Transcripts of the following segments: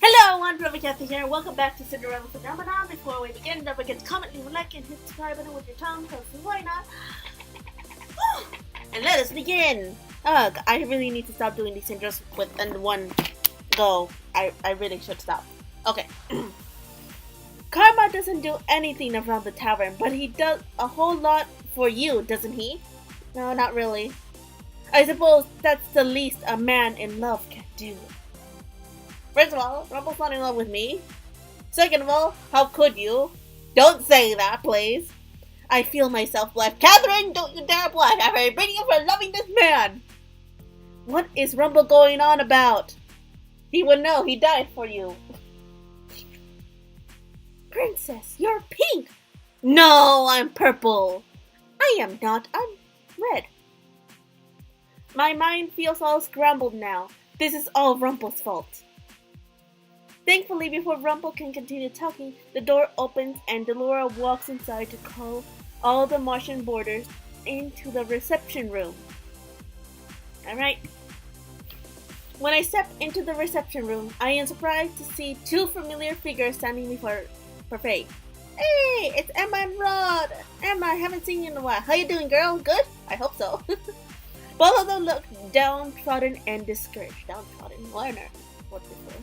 Hello, everyone, Brother Kathy here. Welcome back to Cinderella Phenomenon. Before we begin, don't forget to comment, leave a like, and hit the subscribe button with your tongue, because why not? And let us begin! Ugh, I really need to stop doing these intros within one go. I really should stop. Okay. Karma doesn't do anything around the tavern, but he does a whole lot for you, doesn't he? No, not really. I suppose that's the least a man in love can do. First of all, Rumple's not in love with me. Second of all, how could you? Don't say that, please. I feel myself left. Catherine, don't you dare blush. I'm bringing you for loving this man. What is Rumple going on about? He would know. He died for you. Princess, you're pink. No, I'm purple. I am not. I'm red. My mind feels all scrambled now. This is all Rumple's fault. Thankfully, before Rumple can continue talking, the door opens and Delora walks inside to call all the Martian boarders into the reception room. Alright. When I step into the reception room, I am surprised to see two familiar figures standing before Faye. Hey, it's Emma and Rod! Emma, I haven't seen you in a while. How you doing, girl? Good? I hope so. Both of them look downtrodden and discouraged. Downtrodden? Learner. What's it for?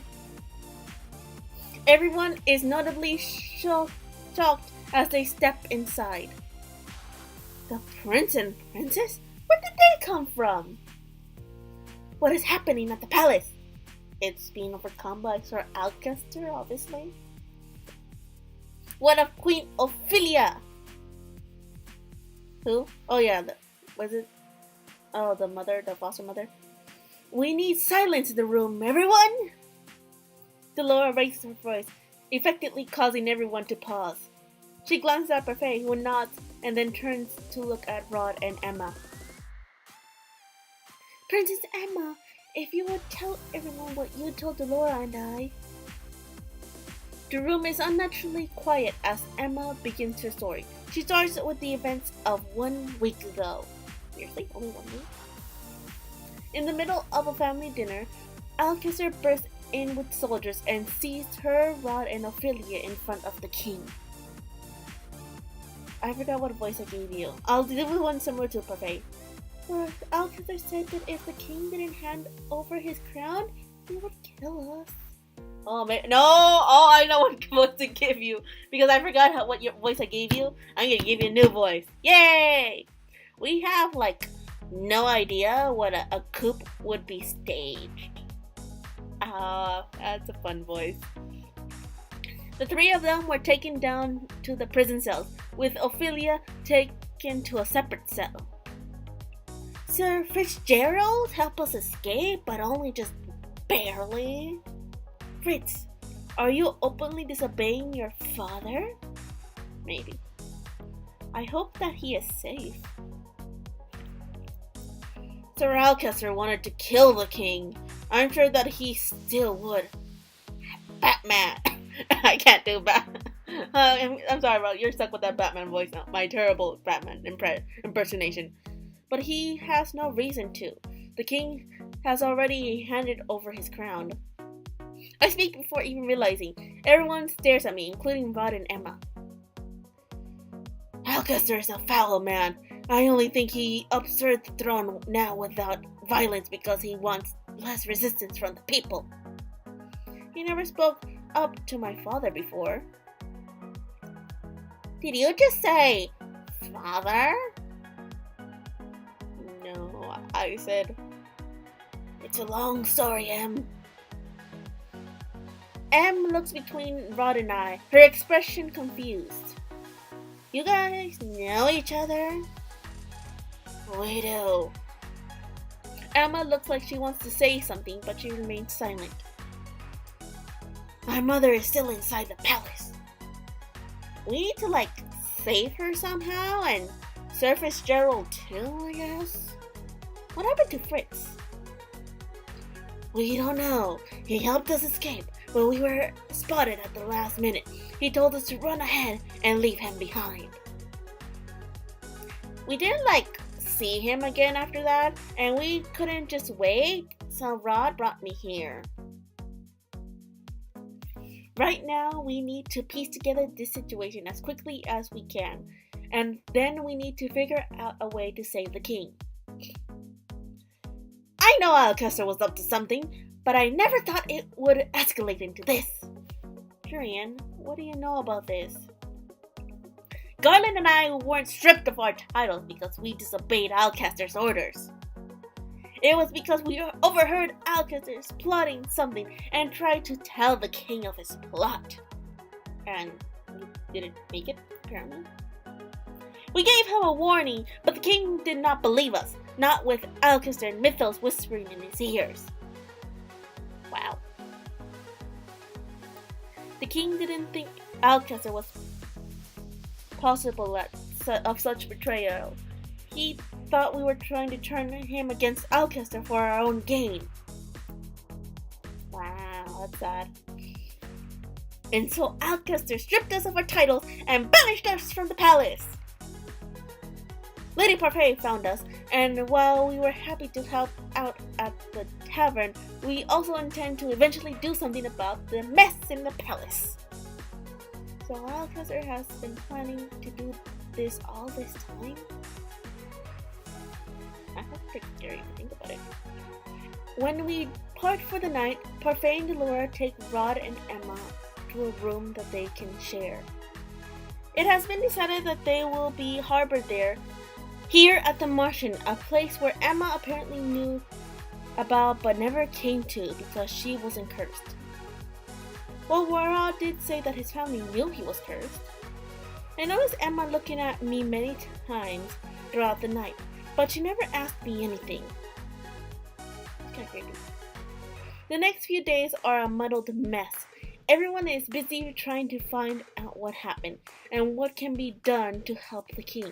Everyone is notably shocked as they step inside. The prince and princess? Where did they come from? What is happening at the palace? It's being overcome by Sir Alcester, obviously. What of Queen Ophelia? Who? Oh yeah, was it? Oh, the mother, the foster mother. We need silence in the room, everyone! Delora raises her voice, effectively causing everyone to pause. She glances at Buffet, who nods, and then turns to look at Rod and Emma. Princess Emma, if you would tell everyone what you told Delora and I. The room is unnaturally quiet as Emma begins her story. She starts with the events of 1 week ago. Seriously? Only 1 week? In the middle of a family dinner, Alcester bursts in with soldiers and seized her, Rod, and Ophelia in front of the king. I forgot what voice I gave you. I'll do one similar to Parfait. Alcester said that if the king didn't hand over his crown, he would kill us. Oh man, no! Oh, I know what voice to give you because I forgot what your voice I gave you. I'm gonna give you a new voice. Yay! We have no idea what a coup would be staged. That's a fun voice. The three of them were taken down to the prison cells, with Ophelia taken to a separate cell. Sir Fitzgerald helped us escape, but only just barely. Fritz, are you openly disobeying your father? Maybe. I hope that he is safe. Sir Alcester wanted to kill the king. I'm sure that he still would. Batman! I can't do Batman. I'm sorry, Rod. You're stuck with that Batman voice now. My terrible Batman impersonation. But he has no reason to. The king has already handed over his crown. I speak before even realizing. Everyone stares at me, including Rod and Emma. Alcester is a foul man. I only think he usurped the throne now without violence because he wants less resistance from the people. He never spoke up to my father before. Did you just say, father? No, I said, it's a long story, Em. Em looks between Rod and I, her expression confused. You guys know each other? We do. Emma looks like she wants to say something, but she remains silent. My mother is still inside the palace. We need to, save her somehow, and Sir Fitzgerald too, I guess? What happened to Fritz? We don't know. He helped us escape, but we were spotted at the last minute. He told us to run ahead and leave him behind. We didn't, see him again after that, and we couldn't just wait, so Rod brought me here. Right now, we need to piece together this situation as quickly as we can, and then we need to figure out a way to save the king. I know Alcester was up to something, but I never thought it would escalate into this. Jurian, what do you know about this? Garland and I weren't stripped of our titles because we disobeyed Alcester's orders. It was because we overheard Alcester's plotting something and tried to tell the king of his plot. And we didn't make it, apparently. We gave him a warning, but the king did not believe us, not with Alcester and Mythos whispering in his ears. Wow. The king didn't think Alcester was possible of such betrayal. He thought we were trying to turn him against Alcester for our own gain. Wow, that's sad. And so Alcester stripped us of our titles and banished us from the palace. Lady Parfait found us, and while we were happy to help out at the tavern, we also intend to eventually do something about the mess in the palace. So Alcester has been planning to do this all this time? That's pretty scary to think about it. When we part for the night, Parfait and Delora take Rod and Emma to a room that they can share. It has been decided that they will be harbored here at the Martian, a place where Emma apparently knew about but never came to because she wasn't cursed. Well, Rod did say that his family knew he was cursed. I noticed Emma looking at me many times throughout the night, but she never asked me anything. It's kind of creepy. The next few days are a muddled mess. Everyone is busy trying to find out what happened and what can be done to help the king.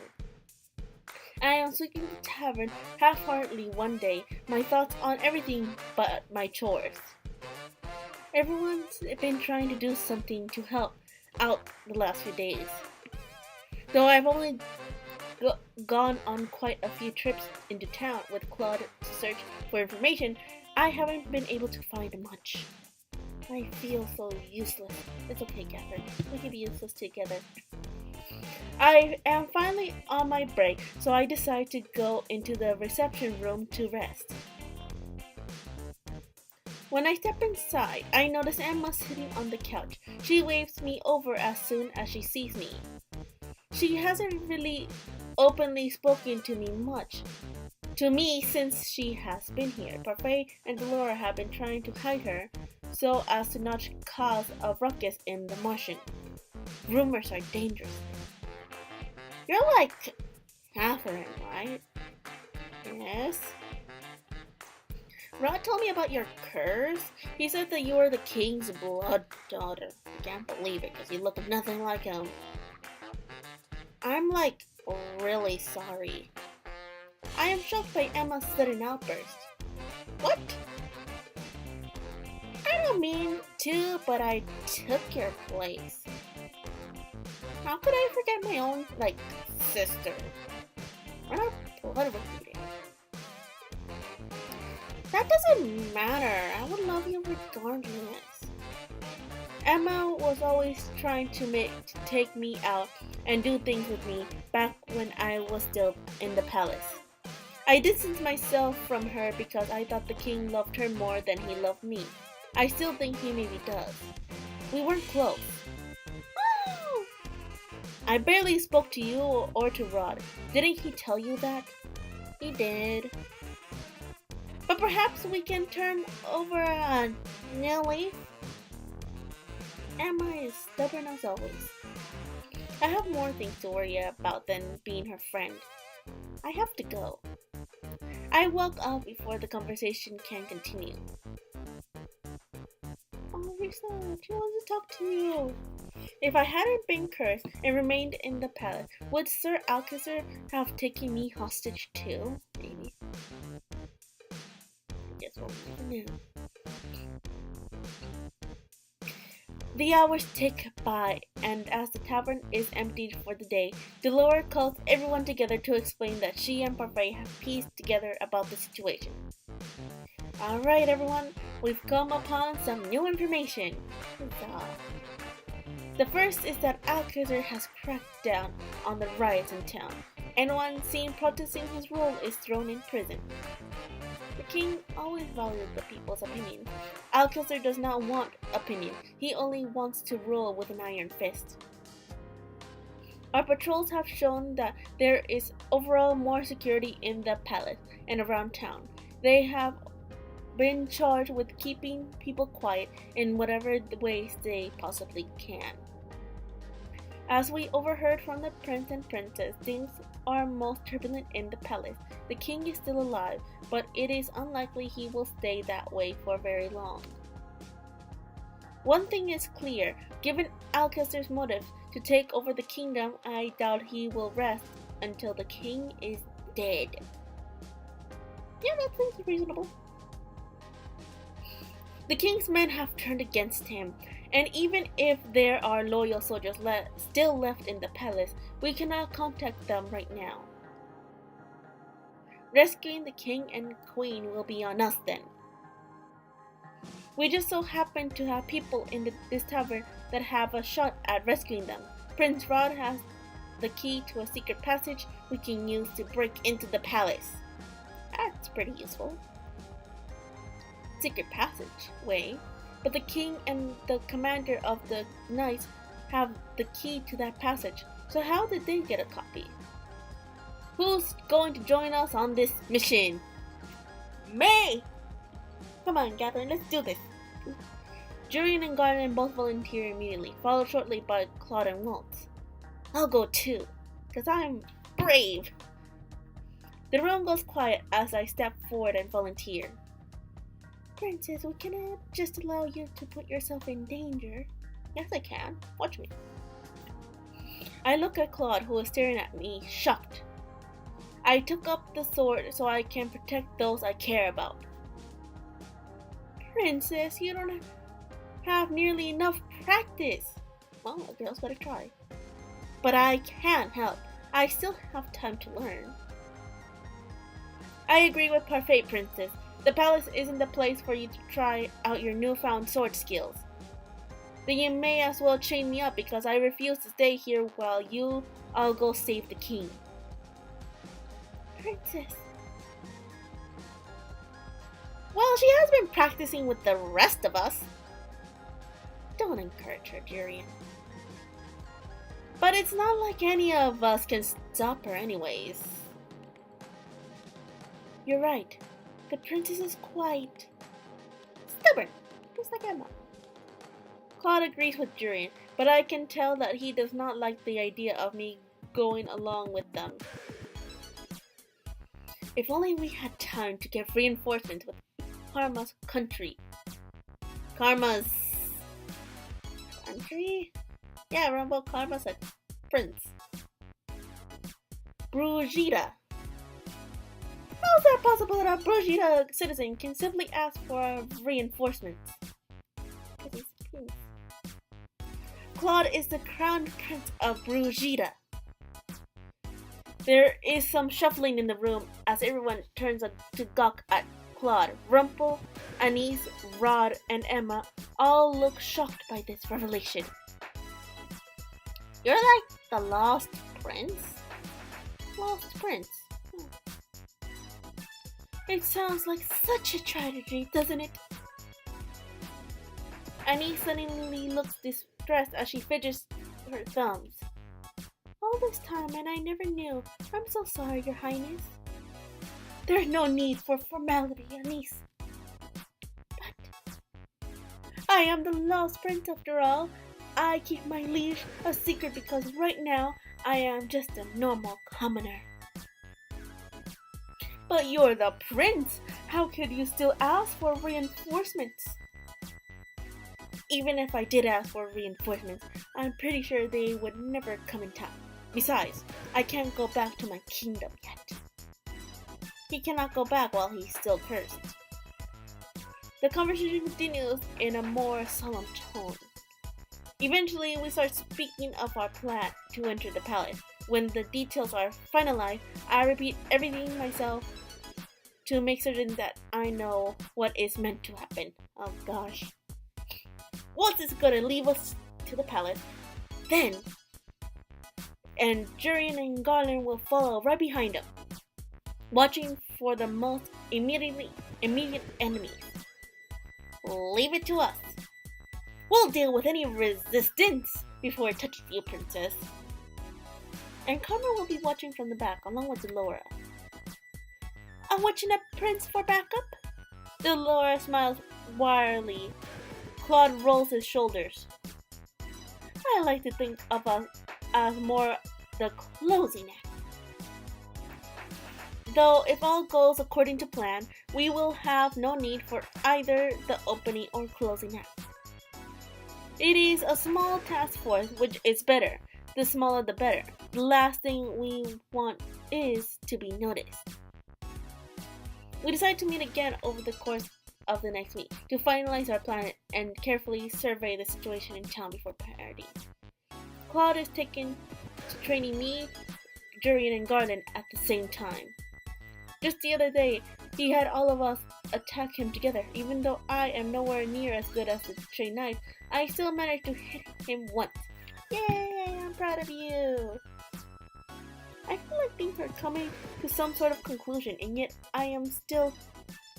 I am sweeping the tavern half-heartedly one day, my thoughts on everything but my chores. Everyone's been trying to do something to help out the last few days. Though I've only gone on quite a few trips into town with Claude to search for information, I haven't been able to find much. I feel so useless. It's okay, Catherine. We can be useless together. I am finally on my break, so I decide to go into the reception room to rest. When I step inside, I notice Emma sitting on the couch. She waves me over as soon as she sees me. She hasn't really openly spoken to me since she has been here. Parfait and Delora have been trying to hide her so as to not cause a ruckus in the Martian. Rumors are dangerous. You're like Catherine, right? Yes. Rod told me about your curse. He said that you were the king's blood daughter. I can't believe it because you look nothing like him. I'm like really sorry. I am shocked by Emma's sudden outburst. What? I don't mean to, but I took your place. How could I forget my own, sister? We're not blood related. That doesn't matter. I would love you regardless. Emma was always trying to take me out and do things with me back when I was still in the palace. I distanced myself from her because I thought the king loved her more than he loved me. I still think he maybe does. We weren't close. I barely spoke to you or to Rod. Didn't he tell you that? He did. But perhaps we can turn over a new leaf? Emma is stubborn as always. I have more things to worry about than being her friend. I have to go. I walk off before the conversation can continue. Oh, Risa, she wants to talk to you. If I hadn't been cursed and remained in the palace, would Sir Alcester have taken me hostage too? Maybe. I guess we'll never know. The hours tick by, and as the tavern is emptied for the day, Delora calls everyone together to explain that she and Parfait have pieced together about the situation. Alright everyone, We've come upon some new information. Huzzah. The first is that Alcazar has cracked down on the riots in town. Anyone seen protesting his rule is thrown in prison. The king always valued the people's opinion. Alcazar does not want opinion. He only wants to rule with an iron fist. Our patrols have shown that there is overall more security in the palace and around town. They have been charged with keeping people quiet in whatever ways they possibly can. As we overheard from the prince and princess, things are most turbulent in the palace. The king is still alive, but it is unlikely he will stay that way for very long. One thing is clear, given Alcazar's motive to take over the kingdom, I doubt he will rest until the king is dead. Yeah, that seems reasonable. The king's men have turned against him, and even if there are loyal soldiers still left in the palace, we cannot contact them right now. Rescuing the king and queen will be on us then. We just so happen to have people in this tavern that have a shot at rescuing them. Prince Rod has the key to a secret passage we can use to break into the palace. That's pretty useful. Secret passage way, but the king and the commander of the knights have the key to that passage, so how did they get a copy? Who's going to join us on this mission? Me! Come on, Catherine, let's do this. Jurian and Garden both volunteer immediately, followed shortly by Claude and Waltz. I'll go too, because I'm brave. The room goes quiet as I step forward and volunteer. Princess, we cannot just allow you to put yourself in danger. Yes, I can. Watch me. I look at Claude, who is staring at me, shocked. I took up the sword so I can protect those I care about. Princess, you don't have nearly enough practice. Well, I guess better try. But I can't help. I still have time to learn. I agree with Parfait, Princess. The palace isn't the place for you to try out your newfound sword skills. Then you may as well chain me up because I refuse to stay here while I'll go save the king. Princess. Well, she has been practicing with the rest of us. Don't encourage her, Jurian. But it's not like any of us can stop her anyways. You're right. The princess is quite stubborn, just like Emma. Claude agrees with Jurian, but I can tell that he does not like the idea of me going along with them. If only we had time to get reinforcements with Karma's country. Karma's country? Yeah, remember Karma's a prince. Brujita. How is that possible that a Brujita citizen can simply ask for reinforcements? Because he's a prince. Claude is the crowned prince of Brujita. There is some shuffling in the room as everyone turns to gawk at Claude. Rumpel, Anise, Rod, and Emma all look shocked by this revelation. You're like the lost prince? Lost prince? It sounds like such a tragedy, doesn't it? Annie suddenly looks distressed as she fidgets her thumbs. All this time and I never knew. I'm so sorry, Your Highness. There's no need for formality, Anise. But I am the lost prince after all. I keep my liege a secret because right now I am just a normal commoner. But you're the prince. How could you still ask for reinforcements? Even if I did ask for reinforcements, I'm pretty sure they would never come in time. Besides, I can't go back to my kingdom yet. He cannot go back while he's still cursed. The conversation continues in a more solemn tone. Eventually, we start speaking of our plan to enter the palace. When the details are finalized, I repeat everything myself to make certain that I know what is meant to happen. Oh gosh. Waltz is gonna leave us to the palace, then, and Jurian and Garland will follow right behind him, watching for the most immediate enemies. Leave it to us. We'll deal with any resistance before it touches you, princess. And Carmen will be watching from the back, along with Delora. I'm watching a prince for backup? Delora smiles wryly. Claude rolls his shoulders. I like to think of us as more the closing act. Though if all goes according to plan, we will have no need for either the opening or closing act. It is a small task force, which is better. The smaller the better. The last thing we want is to be noticed. We decide to meet again over the course of the next week to finalize our plan and carefully survey the situation in town before party. Claude is taken to training me, Jurian, and Garland at the same time. Just the other day, he had all of us attack him together. Even though I am nowhere near as good as the trained knife, I still managed to hit him once. Yay! I'm proud of you! I feel like things are coming to some sort of conclusion, and yet I am still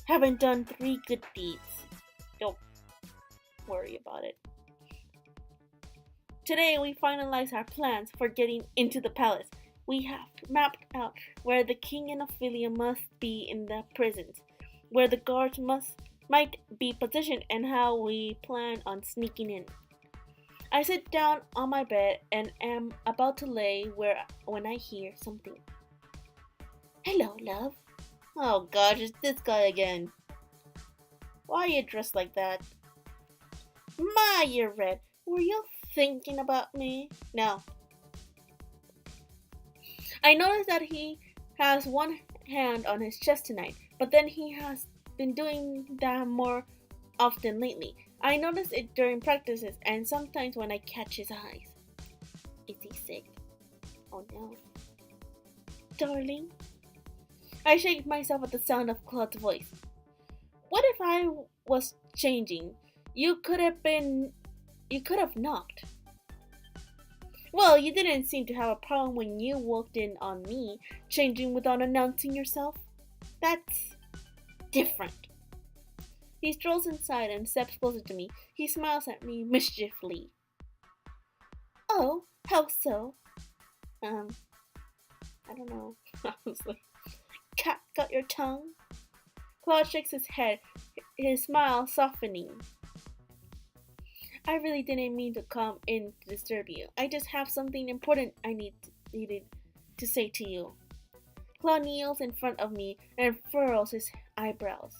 haven't done 3 good deeds. Don't worry about it. Today we finalize our plans for getting into the palace. We have mapped out where the king and Ophelia must be in the prisons, where the guards might be positioned, and how we plan on sneaking in. I sit down on my bed and am about to lay when I hear something. Hello, love. Oh gosh, it's this guy again. Why are you dressed like that? My, you're red. Were you thinking about me? No. I noticed that he has one hand on his chest tonight, but then he has been doing that more often lately. I notice it during practices and sometimes when I catch his eyes. Is he sick? Oh no. Darling? I shake myself at the sound of Claude's voice. What if I was changing? You could have knocked. Well, you didn't seem to have a problem when you walked in on me, changing without announcing yourself. That's different. He strolls inside and steps closer to me. He smiles at me mischievously. Oh, how so? I don't know. Honestly. Cat got your tongue? Claude shakes his head, his smile softening. I really didn't mean to come in to disturb you. I just have something important I needed to say to you. Claude kneels in front of me and furrows his eyebrows.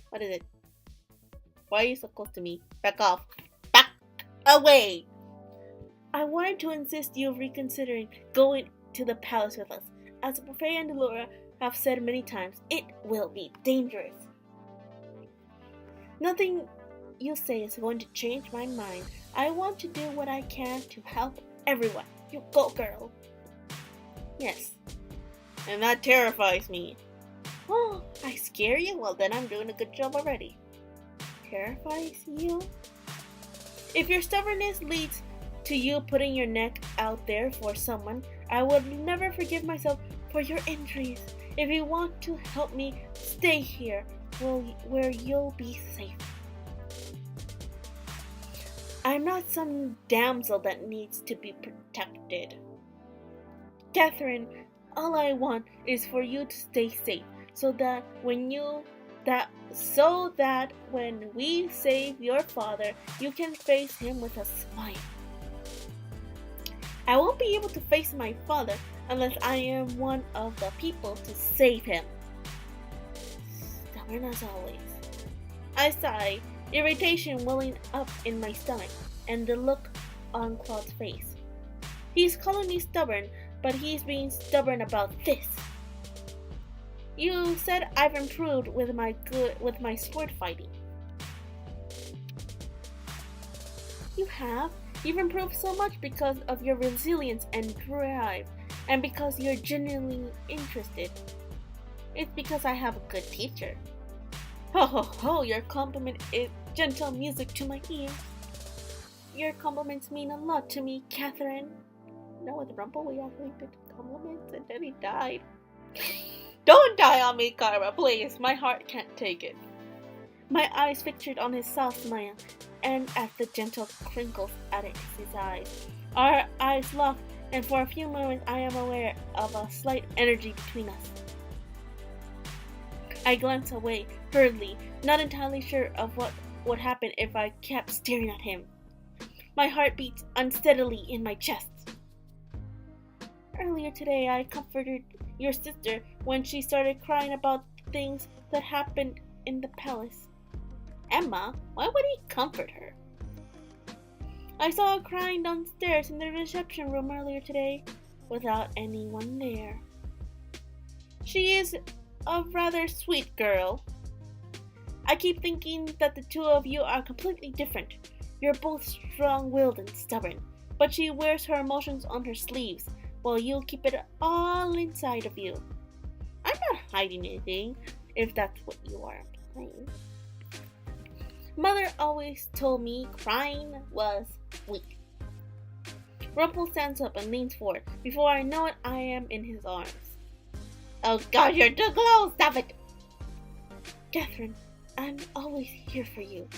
What is it? Why are you so close to me? Back off. Back away! I wanted to insist you reconsidering going to the palace with us. As Buffet and Delora have said many times, it will be dangerous. Nothing you say is going to change my mind. I want to do what I can to help everyone. You go, girl. Yes. And that terrifies me. Oh, I scare you? Well, then I'm doing a good job already. Terrifies you? If your stubbornness leads to you putting your neck out there for someone, I would never forgive myself for your injuries. If you want to help me, stay here where you'll be safe. I'm not some damsel that needs to be protected. Catherine, all I want is for you to stay safe, so that when we save your father, you can face him with a smile. I won't be able to face my father unless I am one of the people to save him. Stubborn as always. I sigh, irritation welling up in my stomach, and the look on Claude's face. He's calling me stubborn, but he's being stubborn about this. You said I've improved with my sword fighting. You have. You've improved so much because of your resilience and drive, and because you're genuinely interested. It's because I have a good teacher. Ho ho ho, your compliment is gentle music to my ear. Your compliments mean a lot to me, Catherine. No, with Rumple, we actually did compliments and then he died. Don't die on me, Karma, please. My heart can't take it. My eyes fixed on his soft smile and at the gentle crinkles at his eyes. Our eyes lock, and for a few moments I am aware of a slight energy between us. I glance away hurriedly, not entirely sure of what would happen if I kept staring at him. My heart beats unsteadily in my chest. Earlier today, I comforted your sister when she started crying about things that happened in the palace. Emma, why would he comfort her? I saw her crying downstairs in the reception room earlier today, without anyone there. She is a rather sweet girl. I keep thinking that the two of you are completely different. You're both strong-willed and stubborn, but she wears her emotions on her sleeves, while you keep it all inside of you. I'm not hiding anything, if that's what you are implying. Mother always told me crying was weak. Rumple stands up and leans forward. Before I know it, I am in his arms. Oh God, you're too close! Stop it! Catherine, I'm always here for you.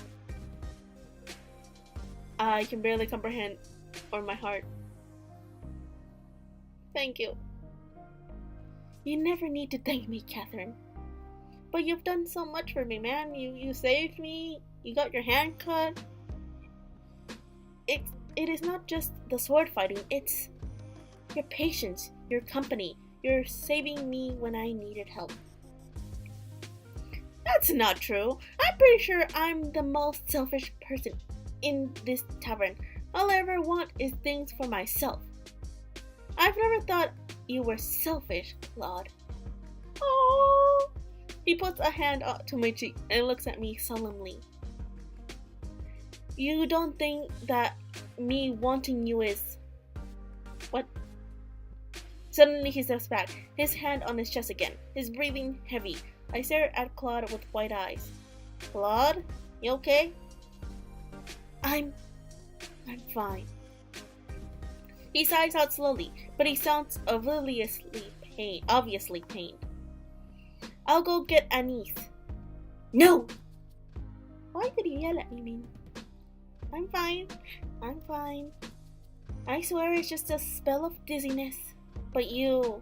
I can barely comprehend, or my heart. Thank you. You never need to thank me, Catherine. But you've done so much for me, man. You saved me. You got your hand cut. It is not just the sword fighting. It's your patience, your company. You're saving me when I needed help. That's not true. I'm pretty sure I'm the most selfish person in this tavern. All I ever want is things for myself. I've never thought you were selfish, Claude. Oh! He puts a hand to my cheek and looks at me solemnly. You don't think that me wanting you is... What? Suddenly he steps back, his hand on his chest again, his breathing heavy. I stare at Claude with wide eyes. Claude? You okay? I'm fine. He sighs out slowly, but he sounds obviously pained. I'll go get Anise. No! Why did he yell at me? I'm fine. I swear it's just a spell of dizziness. But you...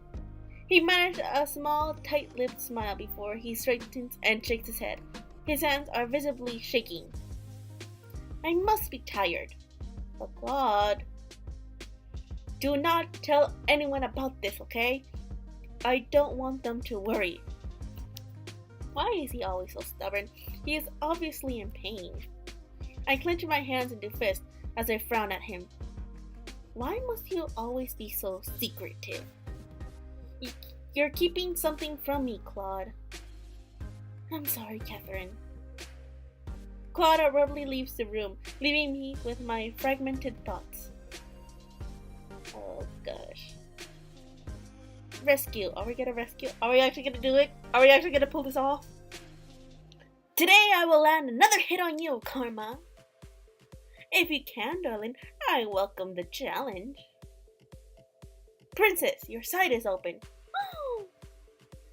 He managed a small, tight-lipped smile before he straightens and shakes his head. His hands are visibly shaking. I must be tired. But Claude... Do not tell anyone about this, okay? I don't want them to worry. Why is he always so stubborn? He is obviously in pain. I clench my hands into fists as I frown at him. Why must you always be so secretive? You're keeping something from me, Claude. I'm sorry, Catherine. Claude abruptly leaves the room, leaving me with my fragmented thoughts. Oh gosh. Rescue. Are we gonna rescue? Are we actually gonna do it? Are we actually gonna pull this off? Today I will land another hit on you, Karma. If you can, darling, I welcome the challenge. Princess, your side is open.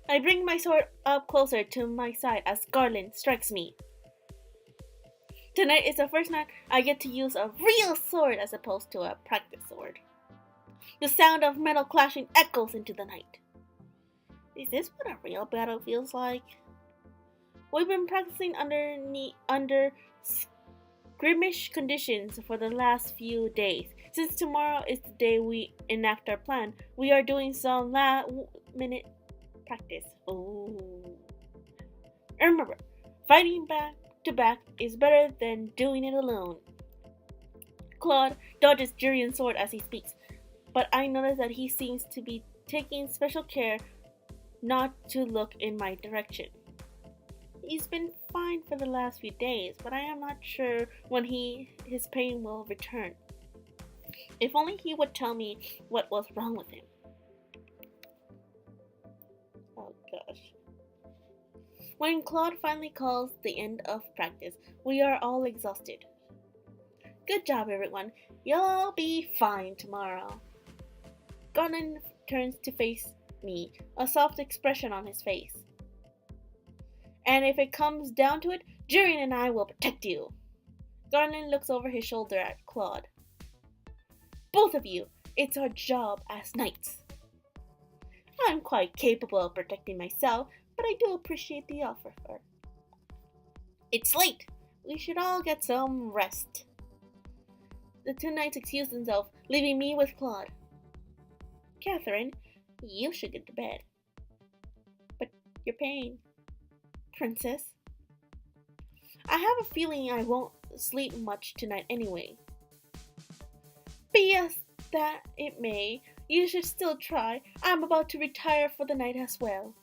I bring my sword up closer to my side as Garland strikes me. Tonight is the first night I get to use a real sword as opposed to a practice sword. The sound of metal clashing echoes into the night. Is this what a real battle feels like? We've been practicing under skirmish conditions for the last few days. Since tomorrow is the day we enact our plan, we are doing some last-minute practice. Ooh. Remember, fighting back to back is better than doing it alone. Claude dodges Jurian's sword as he speaks, but I notice that he seems to be taking special care not to look in my direction. He's been fine for the last few days, but I am not sure when his pain will return. If only he would tell me what was wrong with him. Oh gosh. When Claude finally calls the end of practice, we are all exhausted. Good job, everyone. You'll all be fine tomorrow. Garland turns to face me, a soft expression on his face. And if it comes down to it, Jurian and I will protect you. Garland looks over his shoulder at Claude. Both of you, it's our job as knights. I'm quite capable of protecting myself, but I do appreciate the offer. It's late. We should all get some rest. The two knights excuse themselves, leaving me with Claude. Catherine, you should get to bed. But you're paying. Princess. I have a feeling I won't sleep much tonight anyway. Be as that it may, you should still try. I'm about to retire for the night as well.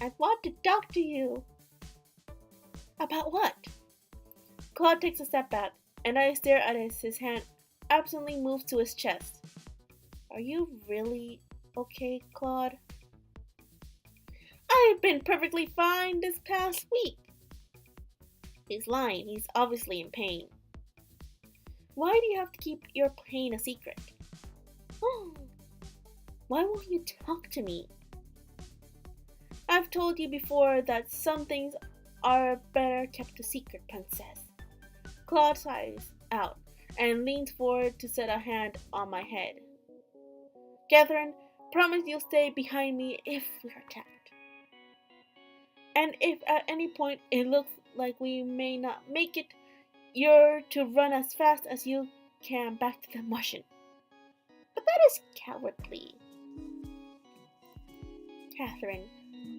I want to talk to you. About what? Claude takes a step back, and I stare at his hand absently moves to his chest. Are you really okay, Claude? I've been perfectly fine this past week. He's lying. He's obviously in pain. Why do you have to keep your pain a secret? Oh, why won't you talk to me? I've told you before that some things are better kept a secret, Princess. Claude sighs out and leans forward to set a hand on my head. Catherine, promise you'll stay behind me if we're attacked. And if at any point it looks like we may not make it, you're to run as fast as you can back to the Martian. But that is cowardly. Catherine,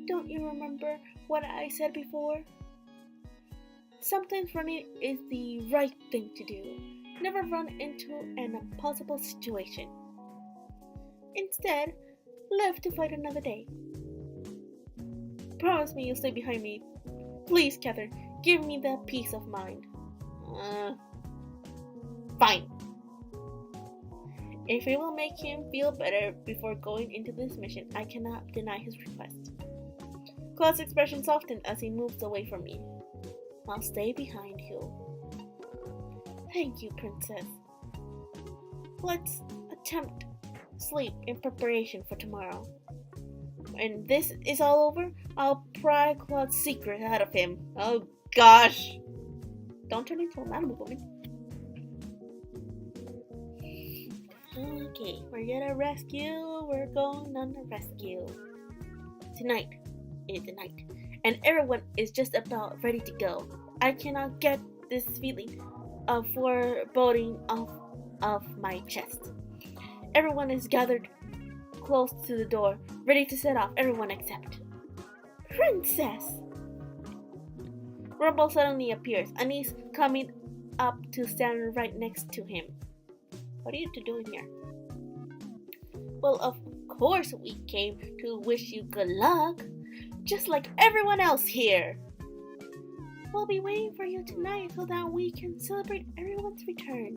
don't you remember what I said before? Sometimes running is the right thing to do. Never run into an impossible situation. Instead, live to fight another day. Promise me you'll stay behind me. Please, Catherine, give me that peace of mind. Fine. If it will make him feel better before going into this mission, I cannot deny his request. Claude's expression softened as he moves away from me. I'll stay behind you. Thank you, Princess. Let's attempt sleep in preparation for tomorrow. When this is all over, I'll pry Claude's secret out of him. Oh gosh! Don't turn into an animal woman. Okay, we're gonna rescue. We're going on a rescue. Tonight is the night, and everyone is just about ready to go. I cannot get this feeling of foreboding off of my chest. Everyone is gathered close to the door, ready to set off, everyone except Princess! Rumble suddenly appears, Anise coming up to stand right next to him. What are you two doing here? Well, of course we came to wish you good luck, just like everyone else here. We'll be waiting for you tonight so that we can celebrate everyone's return.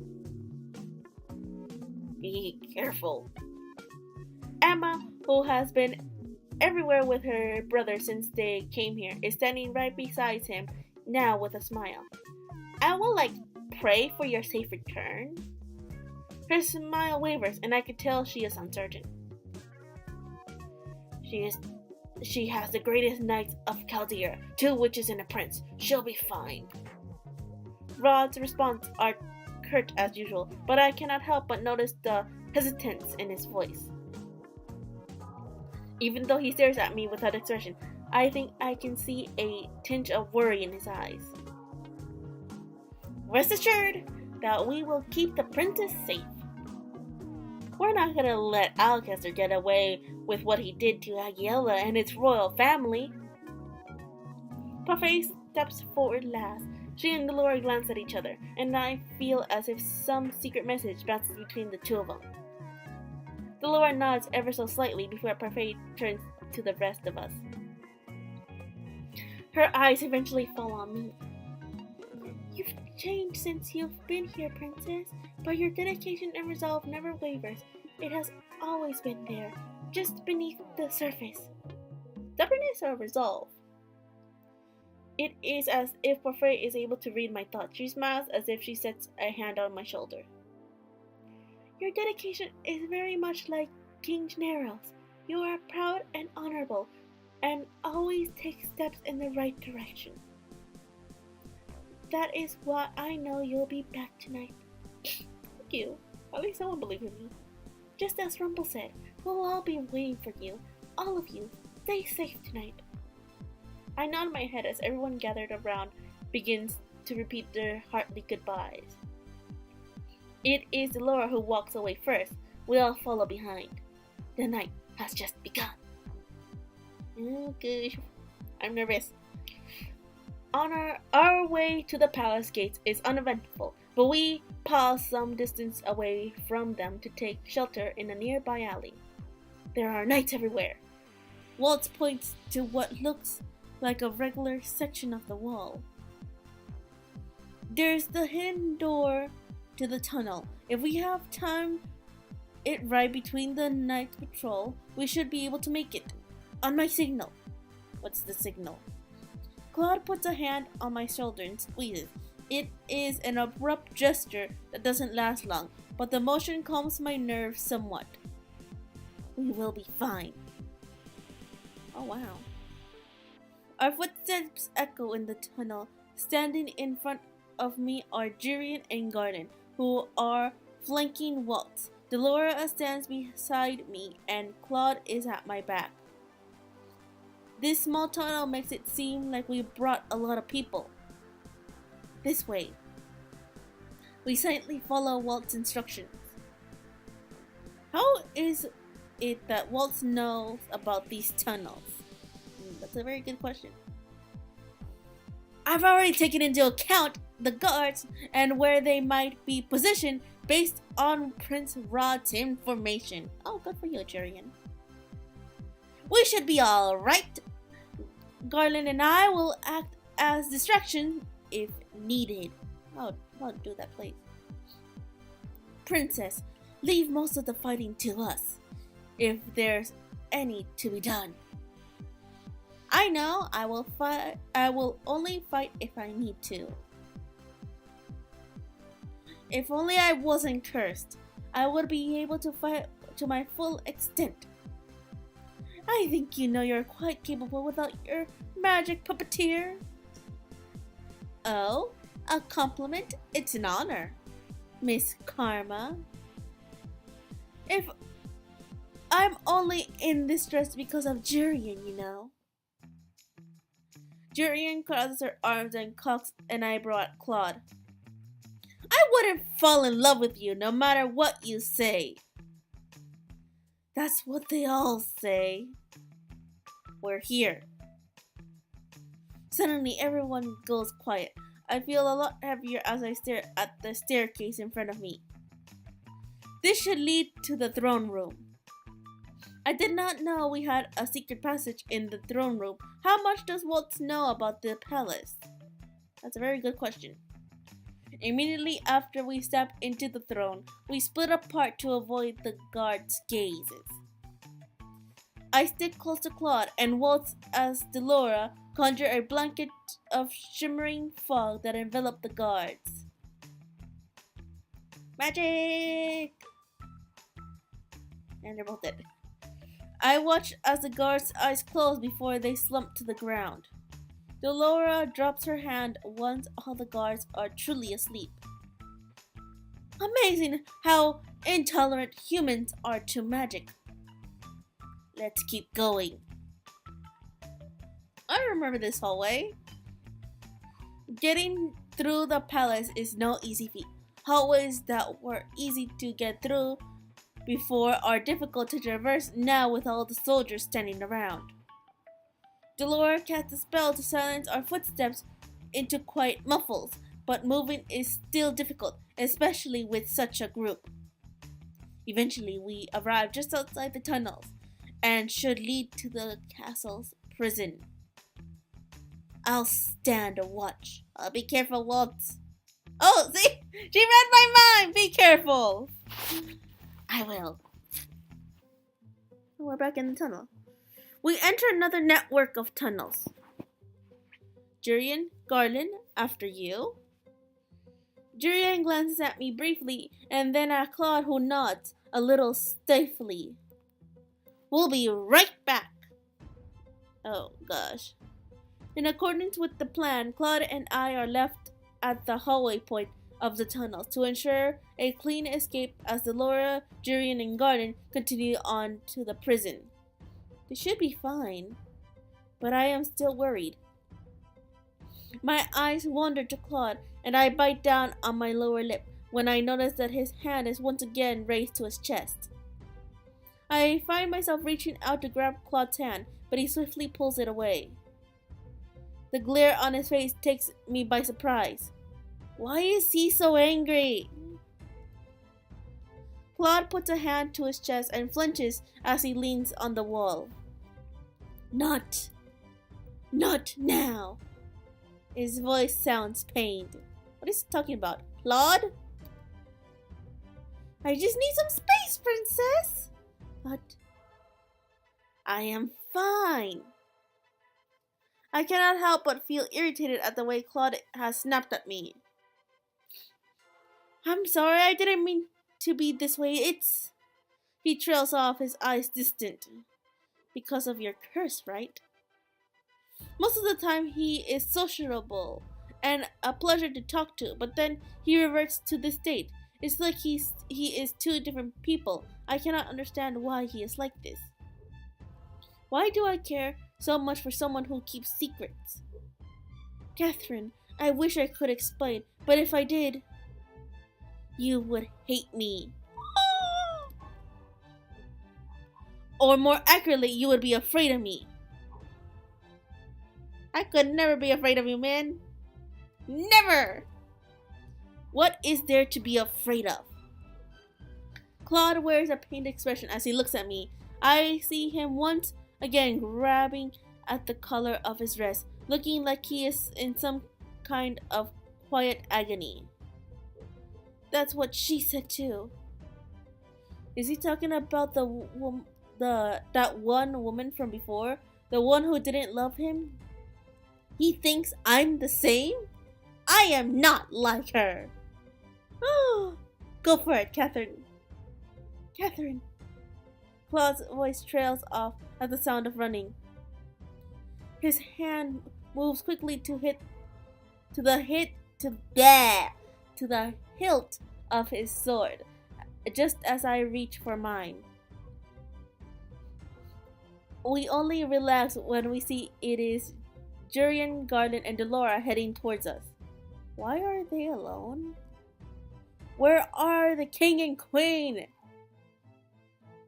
Be careful. Emma, who has been everywhere with her brother since they came here, is standing right beside him now with a smile. I will pray for your safe return. Her smile wavers, and I can tell she is uncertain. She has the greatest knights of Chaldea, 2 witches and a prince. She'll be fine. Rod's response are curt as usual, but I cannot help but notice the hesitance in his voice. Even though he stares at me without expression, I think I can see a tinge of worry in his eyes. Rest assured that we will keep the princess safe. We're not gonna let Alcester get away with what he did to Aguilera and its royal family. Parfait steps forward last. She and Delora glance at each other, and I feel as if some secret message bounces between the two of them. Delora nods ever so slightly before Parfait turns to the rest of us. Her eyes eventually fall on me. You've changed since you've been here, Princess, but your dedication and resolve never wavers. It has always been there, just beneath the surface. stubbornness or resolve? It is as if Parfait is able to read my thoughts. She smiles as if she sets a hand on my shoulder. Your dedication is very much like King General's. You are proud and honorable, and always take steps in the right direction. That is why I know you'll be back tonight. Thank you. At least someone believes in me. Just as Rumble said, we'll all be waiting for you. All of you. Stay safe tonight. I nod my head as everyone gathered around begins to repeat their heartly goodbyes. It is Delora who walks away first. We all follow behind. The night has just begun. Oh gosh, I'm nervous. On our way to the palace gates is uneventful, but we pause some distance away from them to take shelter in a nearby alley. There are knights everywhere. Waltz points to what looks like a regular section of the wall. There's the hidden door to the tunnel. If we have time it right between the night patrol, we should be able to make it. On my signal. What's the signal? Claude puts a hand on my shoulder and squeezes. It is an abrupt gesture that doesn't last long, but the motion calms my nerves somewhat. We will be fine. Oh wow. Our footsteps echo in the tunnel. Standing in front of me are Jirian and Garden, who are flanking Waltz. Delora stands beside me, and Claude is at my back. This small tunnel makes it seem like we brought a lot of people. This way. We silently follow Waltz's instructions. How is it that Waltz knows about these tunnels? That's a very good question. I've already taken into account the guards and where they might be positioned based on Prince Rod's information. Oh, good for you, Jirian. We should be alright. Garland and I will act as distraction if needed. Oh, don't do that, please. Princess, leave most of the fighting to us, if there's any to be done. I know I will fight. I will only fight if I need to. If only I wasn't cursed, I would be able to fight to my full extent. I think you know you're quite capable without your magic puppeteer. Oh, a compliment? It's an honor, Miss Karma. If I'm only in this dress because of Jirian, you know. Jirian crosses her arms and cocks an eyebrow at Claude. I wouldn't fall in love with you no matter what you say. That's what they all say. We're here. Suddenly everyone goes quiet. I feel a lot heavier as I stare at the staircase in front of me. This should lead to the throne room. I did not know we had a secret passage in the throne room. How much does Waltz know about the palace? That's a very good question. Immediately after we step into the throne, we split apart to avoid the guards' gazes. I stick close to Claude and Waltz as Delora conjure a blanket of shimmering fog that enveloped the guards. Magic! And they're both dead. I watch as the guards' eyes close before they slump to the ground. Delora drops her hand once all the guards are truly asleep. Amazing how intolerant humans are to magic. Let's keep going. I remember this hallway. Getting through the palace is no easy feat. Hallways that were easy to get through before are difficult to traverse now with all the soldiers standing around. Delora casts a spell to silence our footsteps into quiet muffles, but moving is still difficult, especially with such a group. Eventually, we arrive just outside the tunnels and should lead to the castle's prison. I'll stand a watch. Be careful, Waltz. Oh, see? She read my mind! Be careful! I will. We're back in the tunnel. We enter another network of tunnels. Jurian, Garland, after you. Jurian glances at me briefly and then at Claude, who nods a little stiffly. We'll be right back. Oh gosh. In accordance with the plan, Claude and I are left at the hallway point of the tunnels to ensure a clean escape as Delora, Jurian, and Garland continue on to the prison. They should be fine, but I am still worried. My eyes wander to Claude, and I bite down on my lower lip when I notice that his hand is once again raised to his chest. I find myself reaching out to grab Claude's hand, but he swiftly pulls it away. The glare on his face takes me by surprise. Why is he so angry? Claude puts a hand to his chest and flinches as he leans on the wall. Not now. His voice sounds pained. What is he talking about? Claude? I just need some space, princess. But I am fine. I cannot help but feel irritated at the way Claude has snapped at me. I'm sorry, I didn't mean to be this way. He trails off, his eyes distant. Because of your curse, right? Most of the time he is sociable and a pleasure to talk to, but then he reverts to this state. It's like he is two different people. I cannot understand why he is like this. Why do I care so much for someone who keeps secrets? Catherine, I wish I could explain, but if I did, you would hate me. Or more accurately, you would be afraid of me. I could never be afraid of you, man. Never! What is there to be afraid of? Claude wears a pained expression as he looks at me. I see him once again grabbing at the collar of his dress, looking like he is in some kind of quiet agony. That's what she said too. Is he talking about that one woman from before? The one who didn't love him? He thinks I'm the same? I am not like her. Oh, go for it, Catherine. Catherine. Claude's voice trails off at the sound of running. His hand moves quickly to the hilt of his sword, just as I reach for mine. We only relax when we see it is Jurian, Garland, and Delora heading towards us. Why are they alone? Where are the king and queen?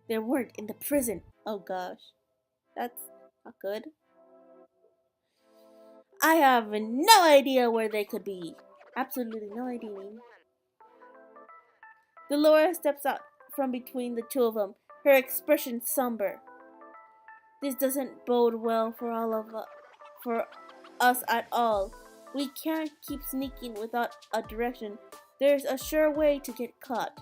They weren't in the prison. Oh gosh. That's not good. I have no idea where they could be. Absolutely no idea. Delora steps out from between the two of them, her expression somber. This doesn't bode well for us at all. We can't keep sneaking without a direction. There's a sure way to get caught.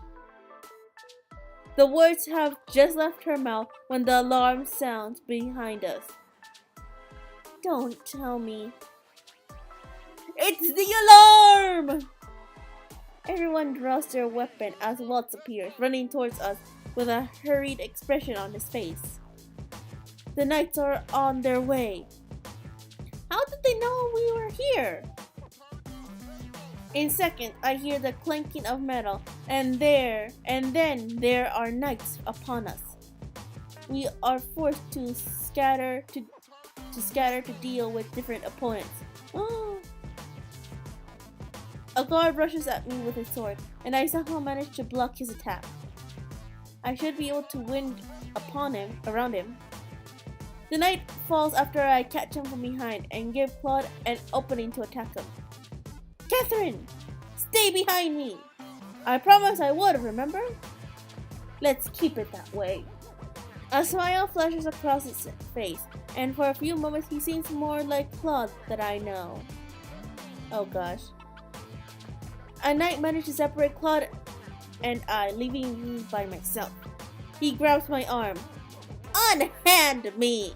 The words have just left her mouth when the alarm sounds behind us. Don't tell me. It's the alarm! Everyone draws their weapon as Waltz appears, running towards us with a hurried expression on his face. The knights are on their way. How did they know we were here? In seconds, I hear the clanking of metal, and then there are knights upon us. We are forced to scatter to deal with different opponents. Oh. A guard rushes at me with his sword, and I somehow manage to block his attack. I should be able to win around him. The knight falls after I catch him from behind and give Claude an opening to attack him. Catherine! Stay behind me! I promised I would, remember? Let's keep it that way. A smile flashes across his face, and for a few moments he seems more like Claude that I know. Oh gosh. A knight managed to separate Claude and I, leaving me by myself. He grabs my arm. Unhand me!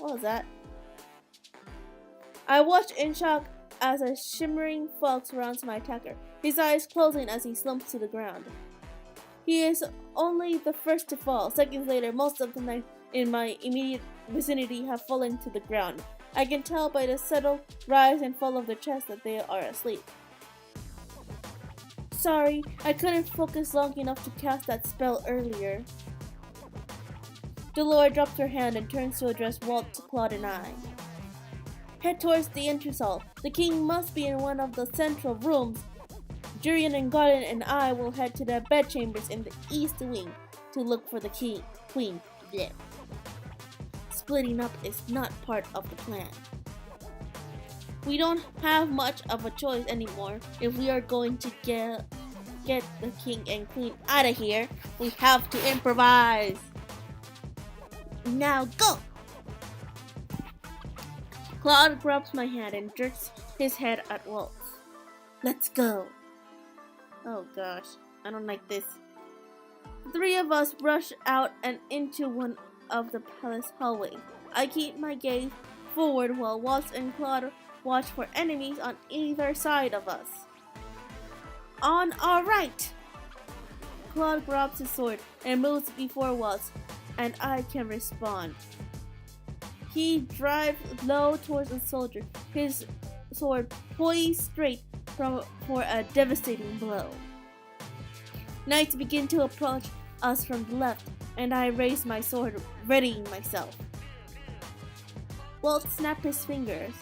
What was that? I watch in shock as a shimmering fog surrounds my attacker, his eyes closing as he slumps to the ground. He is only the first to fall. Seconds later, most of the knights in my immediate vicinity have fallen to the ground. I can tell by the subtle rise and fall of their chest that they are asleep. Sorry, I couldn't focus long enough to cast that spell earlier. Dolores drops her hand and turns to address Walt, Claude, and I. Head towards the entrance hall. The king must be in one of the central rooms. Jurian and Garden and I will head to the bedchambers in the east wing to look for the queen. Blech. Splitting up is not part of the plan. We don't have much of a choice anymore. If we are going to get the king and queen out of here, we have to improvise. Now go! Claude grabs my hand and jerks his head at Walt. Let's go. Oh gosh, I don't like this. The three of us rush out and into one of the palace hallways. I keep my gaze forward while Walt and Claude watch for enemies on either side of us. On our right! Claude grabs his sword and moves before Walt, and I can respond. He drives low towards the soldier, his sword poised straight for a devastating blow. Knights begin to approach us from the left, and I raise my sword, readying myself. Walt snaps his fingers,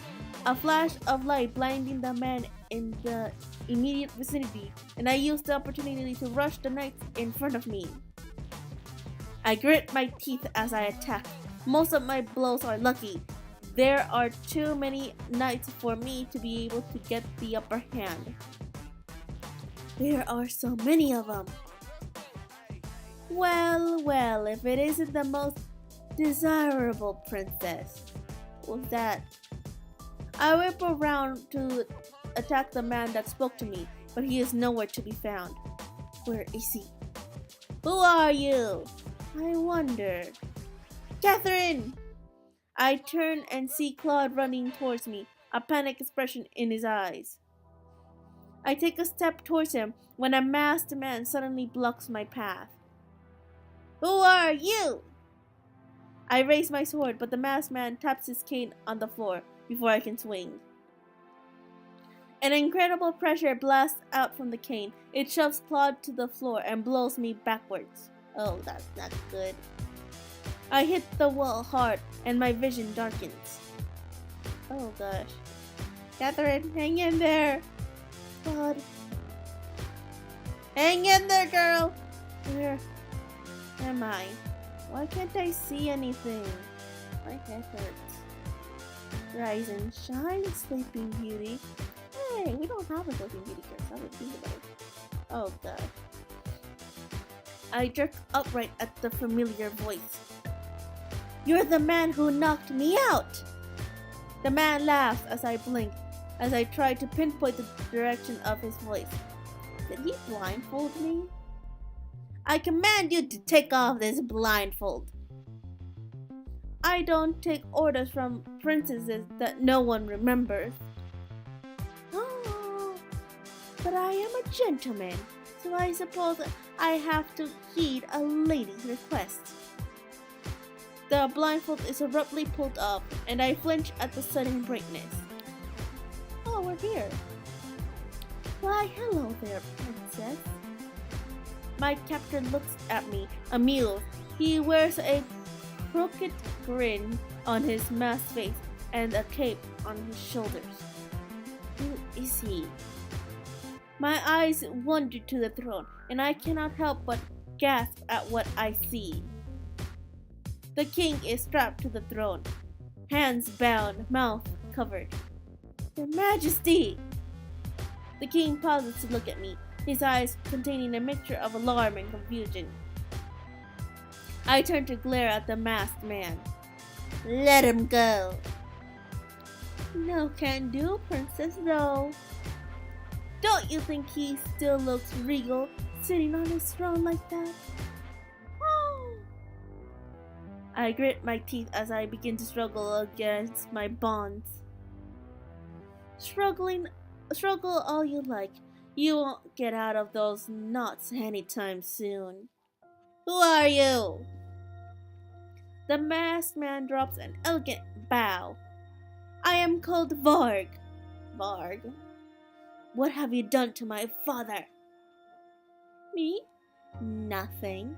a flash of light blinding the man in the immediate vicinity, and I use the opportunity to rush the knights in front of me. I grit my teeth as I attack. Most of my blows are lucky. There are too many knights for me to be able to get the upper hand. There are so many of them. Well, if it isn't the most desirable princess. What was that? I whip around to attack the man that spoke to me, but he is nowhere to be found. Where is he? Who are you? I wonder. Catherine! I turn and see Claude running towards me, a panic expression in his eyes. I take a step towards him when a masked man suddenly blocks my path. Who are you? I raise my sword, but the masked man taps his cane on the floor before I can swing. An incredible pressure blasts out from the cane. It shoves Claude to the floor and blows me backwards. Oh, that's not good. I hit the wall hard and my vision darkens. Oh gosh. Catherine, hang in there. Claude. Hang in there, girl. Where am I? Why can't I see anything? My head hurts. Rise and shine, Sleeping Beauty. Hey, we don't have a Sleeping Beauty curse. I would think about it. Oh god. I jerk upright at the familiar voice. You're the man who knocked me out! The man laughs as I blink, as I try to pinpoint the direction of his voice. Did he blindfold me? I command you to take off this blindfold. I don't take orders from princesses that no one remembers. Oh, but I am a gentleman, so I suppose I have to heed a lady's request. The blindfold is abruptly pulled off, and I flinch at the sudden brightness. Oh, we're here. Why, hello there, princess. My captor looks at me, amused. He wears a crooked grin on his masked face and a cape on his shoulders. Who is he? My eyes wander to the throne, and I cannot help but gasp at what I see. The king is strapped to the throne, hands bound, mouth covered. Your Majesty! The king pauses to look at me, his eyes containing a mixture of alarm and confusion. I turn to glare at the masked man. Let him go. No can do, princess, no. Don't you think he still looks regal, sitting on his throne like that? Oh. I grit my teeth as I begin to struggle against my bonds. Struggle all you like. You won't get out of those knots anytime soon. Who are you? The masked man drops an elegant bow. I am called Varg. Varg? What have you done to my father? Me? Nothing.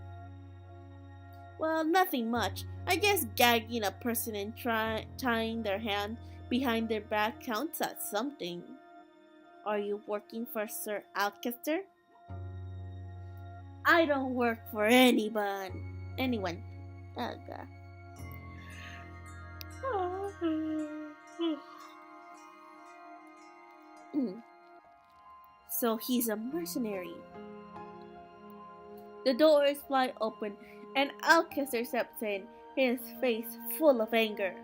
Well, nothing much. I guess gagging a person and tying their hand behind their back counts as something. Are you working for Sir Alcester? I don't work for anyone. Oh, God. So he's a mercenary. The doors fly open and Alcester steps in, his face full of anger.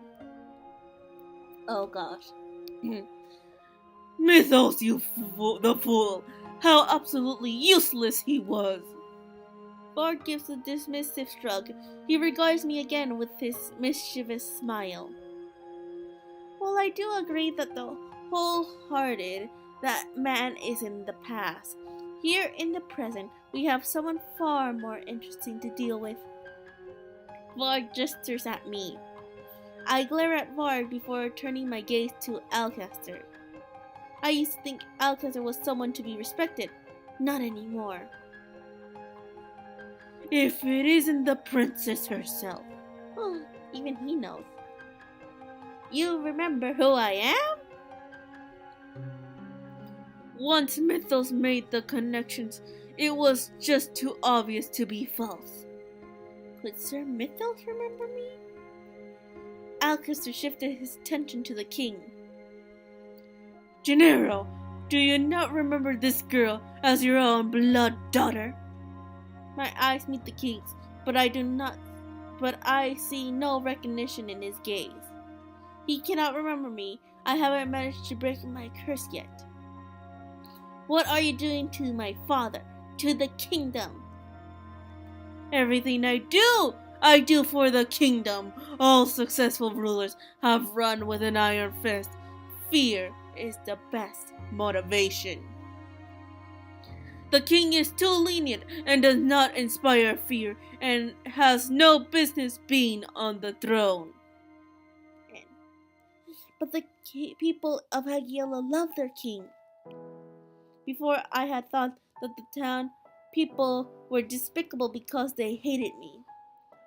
Oh gosh. Mythos, the fool! How absolutely useless he was! Bard gives a dismissive shrug. He regards me again with his mischievous smile. Well, I do agree that the wholehearted that man is in the past. Here in the present, we have someone far more interesting to deal with. Varg gestures at me. I glare at Varg before turning my gaze to Alcester. I used to think Alcester was someone to be respected. Not anymore. If it isn't the princess herself. Oh, even he knows. You remember who I am? Once Mythos made the connections, it was just too obvious to be false. Could Sir Mythos remember me? Alcester shifted his attention to the king. Gennaro, do you not remember this girl as your own blood daughter? My eyes meet the king's, but I see no recognition in his gaze. He cannot remember me. I haven't managed to break my curse yet. What are you doing to my father, to the kingdom? Everything I do for the kingdom. All successful rulers have run with an iron fist. Fear is the best motivation. The king is too lenient and does not inspire fear and has no business being on the throne. But the people of Hagiela love their king. Before I had thought that the town people were despicable because they hated me.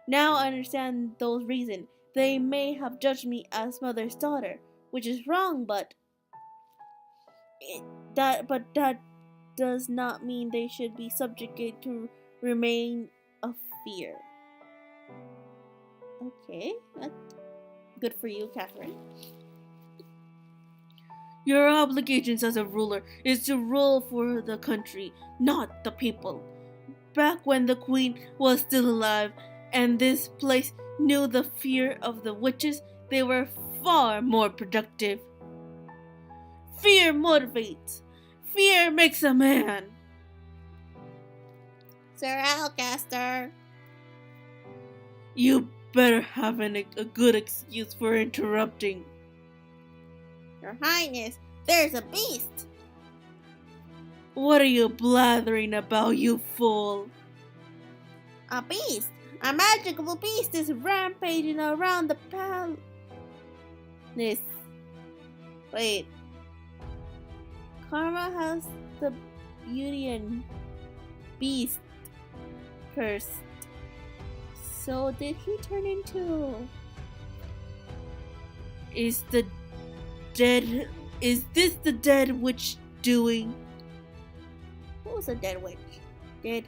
Now I understand those reasons. They may have judged me as mother's daughter, which is wrong, but that does not mean they should be subjugated to remain of fear. Okay, that's good for you, Catherine. Your obligations as a ruler is to rule for the country, not the people. Back when the queen was still alive and this place knew the fear of the witches, they were far more productive. Fear motivates. Fear makes a man. Sir Alcester. You better have a good excuse for interrupting. Your Highness, there's a beast. What are you blathering about, you fool? A beast? A magical beast is rampaging around the palace. Wait. Karma has the beauty and beast cursed. So did he turn into? Is this the dead witch doing? Who's a dead witch? Dead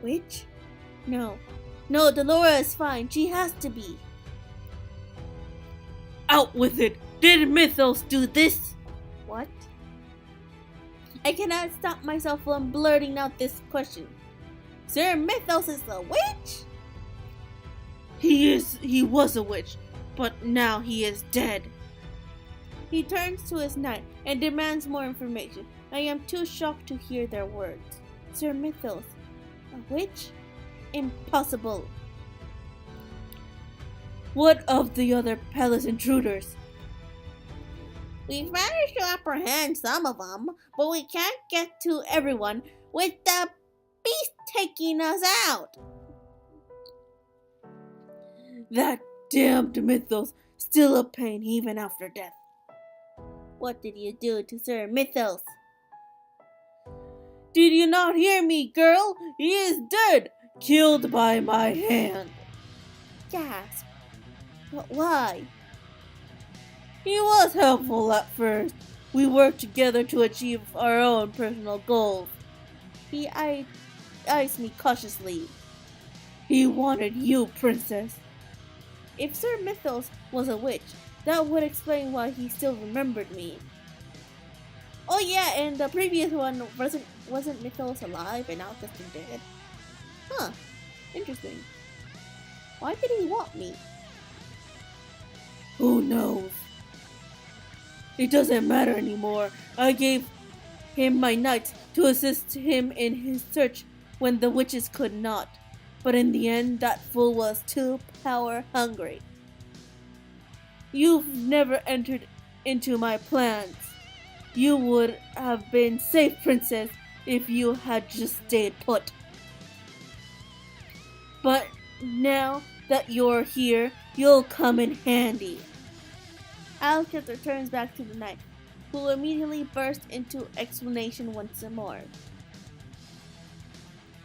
witch? No, Delora is fine. She has to be. Out with it! Did Mythos do this? What? I cannot stop myself from blurting out this question. Sir Mythos is a witch? He was a witch, but now he is dead. He turns to his knight and demands more information. I am too shocked to hear their words. Sir Mythos, a witch? Impossible. What of the other palace intruders? We've managed to apprehend some of them, but we can't get to everyone with the beast taking us out. That damned Mythos, still a pain even after death. What did you do to Sir Mythos? Did you not hear me, girl? He is dead, killed by my hand. Gasp. But why? He was helpful at first. We worked together to achieve our own personal goals. He eyes me cautiously. He wanted you, princess. If Sir Mythos was a witch, that would explain why he still remembered me. Oh yeah, and the previous one wasn't Mythos alive and now just dead? Huh, interesting. Why did he want me? Who knows? It doesn't matter anymore. I gave him my knights to assist him in his search when the witches could not. But in the end, that fool was too power hungry. You've never entered into my plans. You would have been safe, princess, if you had just stayed put. But now that you're here, you'll come in handy. Alcatraz turns back to the knight, who immediately burst into explanation once more.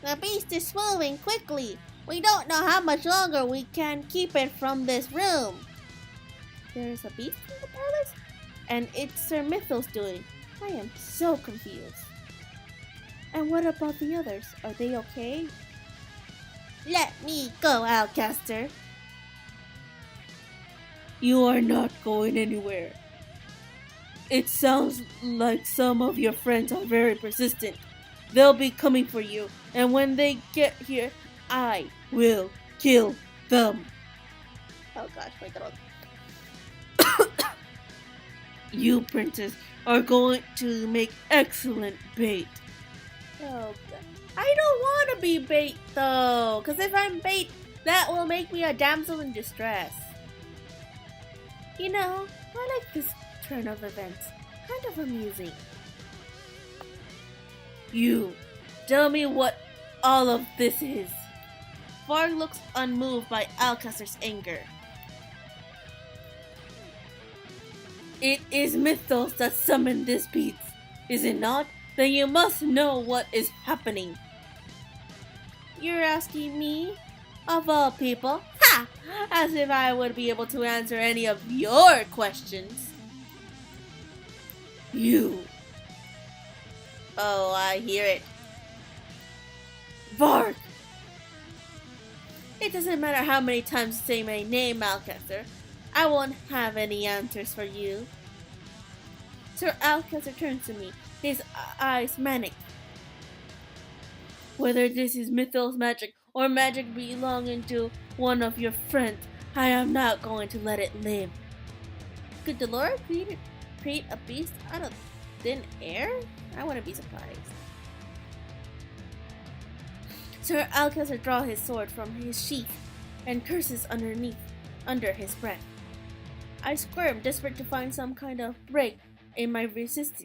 The beast is moving quickly. We don't know how much longer we can keep it from this room. There's a beast in the palace? And it's Sir Mythos doing. I am so confused. And what about the others? Are they okay? Let me go, Alcaster. You are not going anywhere. It sounds like some of your friends are very persistent. They'll be coming for you, and when they get here, I will kill them. Oh gosh, my throat. You, princess, are going to make excellent bait. Oh god. I don't want to be bait though, because if I'm bait, that will make me a damsel in distress. You know, I like this turn of events. Kind of amusing. You, tell me what all of this is. Varg looks unmoved by Alcaster's anger. It is Mythos that summoned this beast, is it not? Then you must know what is happening. You're asking me? Of all people? Ha! As if I would be able to answer any of your questions. You. Oh, I hear it. Varg! It doesn't matter how many times you say my name, Alcaster. I won't have any answers for you. Sir Alcaster turns to me, his eyes manic. Whether this is Mythos magic or magic belonging to one of your friends, I am not going to let it live. Could the Lord create a beast out of thin air? I wouldn't be surprised. Sir Alcaster draws his sword from his sheath and curses under his breath. I squirm, desperate to find some kind of break in my restraints.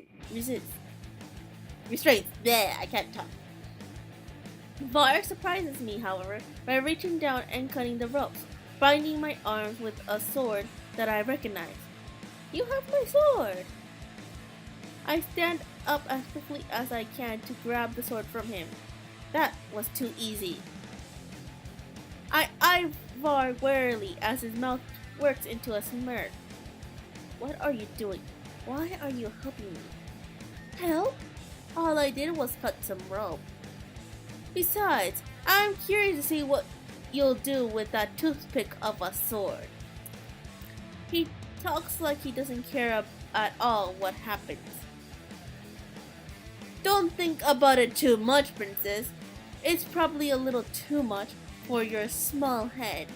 Bleh, I can't talk. Varg surprises me, however, by reaching down and cutting the ropes, binding my arms with a sword that I recognize. You have my sword! I stand up as quickly as I can to grab the sword from him. That was too easy. I eye Varg warily as his mouth works into a smirk. What are you doing? Why are you helping me? Help? All I did was cut some rope. Besides, I'm curious to see what you'll do with that toothpick of a sword. He talks like he doesn't care at all what happens. Don't think about it too much, princess. It's probably a little too much for your small head.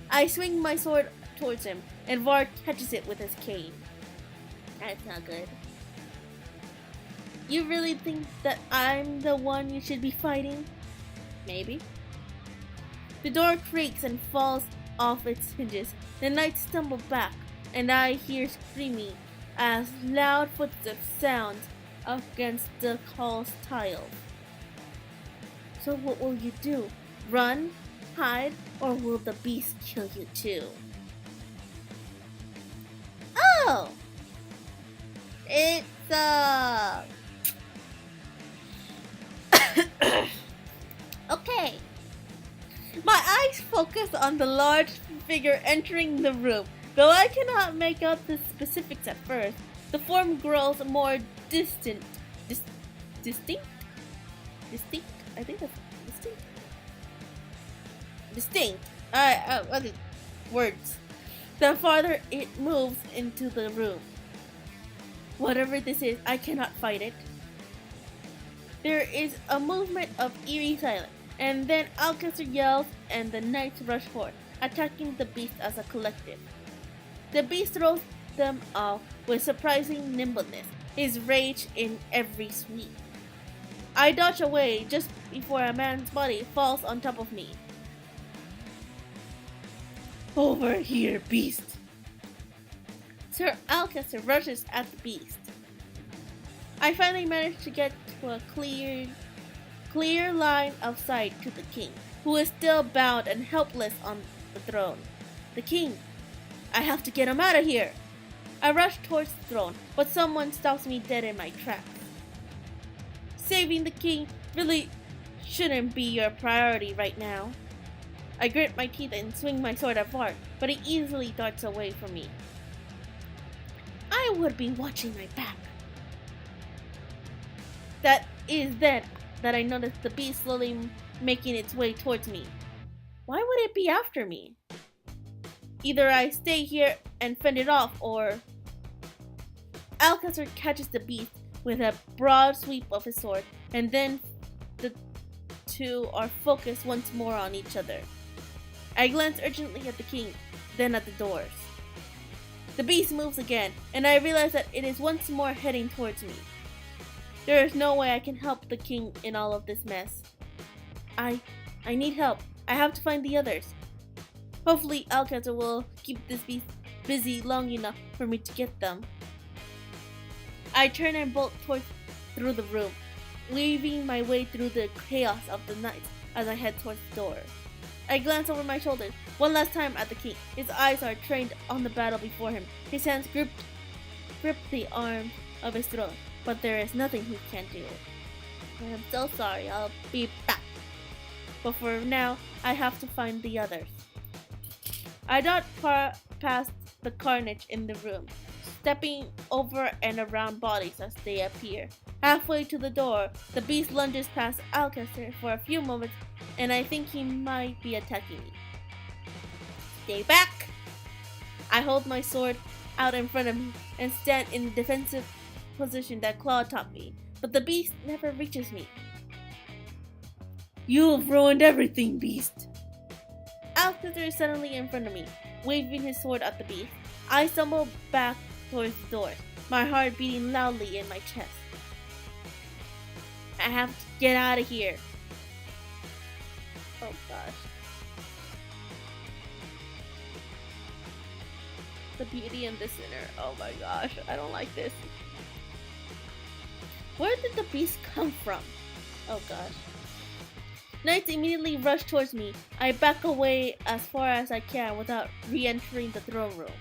I swing my sword towards him, and Varg catches it with his cane. That's not good. You really think that I'm the one you should be fighting? Maybe. The door creaks and falls off its hinges. The knight stumbled back, and I hear screaming as loud footsteps sound against the hall's tiles. So what will you do? Run? Hide? Or will the beast kill you too? Oh! It's okay. My eyes focus on the large figure entering the room. Though I cannot make out the specifics at first, the form grows more distinct. Distinct? I think that's distinct. Distinct. Words. The farther it moves into the room. Whatever this is, I cannot fight it. There is a movement of eerie silence, and then Alcester yells and the knights rush forward, attacking the beast as a collective. The beast throws them off with surprising nimbleness, his rage in every sweep. I dodge away just before a man's body falls on top of me. Over here, beast! Sir Alcester rushes at the beast. I finally manage to get to a clear line of sight to the king, who is still bound and helpless on the throne. The king! I have to get him out of here! I rush towards the throne, but someone stops me dead in my tracks. Saving the king really shouldn't be your priority right now. I grit my teeth and swing my sword at Bart, but he easily darts away from me. I would be watching my back. That is then that I noticed the beast slowly making its way towards me. Why would it be after me? Either I stay here and fend it off, or... Alcester catches the beast with a broad sweep of his sword, and then the two are focused once more on each other. I glance urgently at the king, then at the doors. The beast moves again, and I realize that it is once more heading towards me. There is no way I can help the king in all of this mess. I need help. I have to find the others. Hopefully Alcester will keep this beast busy long enough for me to get them. I turn and bolt through the room, weaving my way through the chaos of the night as I head towards the door. I glance over my shoulder one last time at the king. His eyes are trained on the battle before him. His hands grip the arm of his throne, but there is nothing he can do. I am so sorry, I'll be back. But for now, I have to find the others. I dart past the carnage in the room, stepping over and around bodies as they appear. Halfway to the door, the beast lunges past Alcester for a few moments, and I think he might be attacking me. Stay back! I hold my sword out in front of me and stand in the defensive position that Claude taught me, but the beast never reaches me. You've ruined everything, beast! Alcester is suddenly in front of me, waving his sword at the beast. I stumble back towards the door, my heart beating loudly in my chest. I have to get out of here. Oh gosh. The beauty in the center. Oh my gosh, I don't like this. Where did the beast come from? Oh gosh. Knights immediately rush towards me. I back away as far as I can without re-entering the throne room.